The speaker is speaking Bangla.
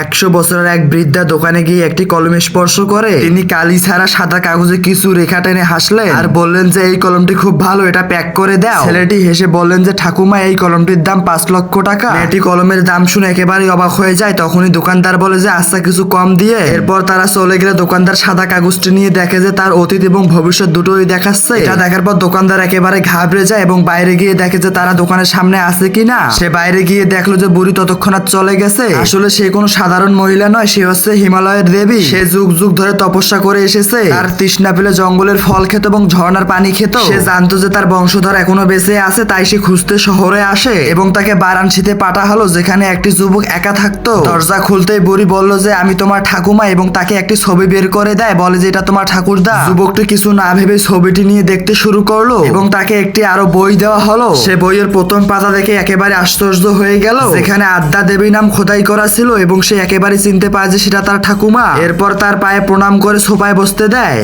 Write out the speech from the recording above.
100 বছরের এক বৃদ্ধা দোকানে গিয়ে একটি কলমে স্পর্শ করে তিনি কালি ছাড়া সাদা কাগজে কিছু রেখা টেনে হাসলেন আর বললেন যে এই কলমটি খুব ভালো, এটা প্যাক করে দাও। ছেলেটি হেসে বললেন যে ঠাকুমা এই কলমটির দাম 5 লক্ষ টাকা। মেয়েটি কলমের দাম শুনে একেবারেই অবাক হয়ে যায়। তখনই দোকানদার বলে যে আচ্ছা কিছু কম দিয়ে। এরপর তারা চলে গেলে দোকানদার সাদা কাগজটি নিয়ে দেখে যে তার অতীত এবং ভবিষ্যৎ দুটোই দেখাচ্ছে। এটা দেখার পর দোকানদার একেবারে ঘাবড়ে যায় এবং বাইরে গিয়ে দেখে যে তারা দোকানের সামনে আছে কিনা। সে বাইরে গিয়ে দেখলো যে বুড়ি ততক্ষণাৎ চলে গেছে। আসলে সে কোনো সাধারণ মহিলা নয়, সে হচ্ছে হিমালয়ের দেবী। সে যুগ যুগ ধরে তপস্যা করে এসেছে। তার তৃষ্ণা পেলে জঙ্গলের ফল খেত এবং ঝর্ণার পানি খেত। সে জানতো যে তার বংশধর এখনো বেঁচে আছে, তাই সে খুঁজতে শহরে আসে এবং তাকে বারাণসীতে পাঠা হলো, যেখানে একটি যুবক একা থাকতো। দরজা খুলতেই বুড়ি বলল যে আমি তোমার ঠাকুমা এবং তাকে একটি ছবি বের করে দেয়, বলে যে এটা তোমার ঠাকুরদা। যুবকটি কিছু না ভেবে ছবিটি নিয়ে দেখতে শুরু করলো এবং তাকে একটি আরো বই দেওয়া হলো। সে বইয়ের প্রথম পাতা দেখে একেবারে আশ্চর্য হয়ে গেল, যেখানে আদ্যা দেবী নাম খোদাই করা ছিল এবং সে একেবারে চিনতে পারে যে সেটা তার ঠাকুমা। এরপর তার পায়ে প্রণাম করে সোফায় বসতে দেয়।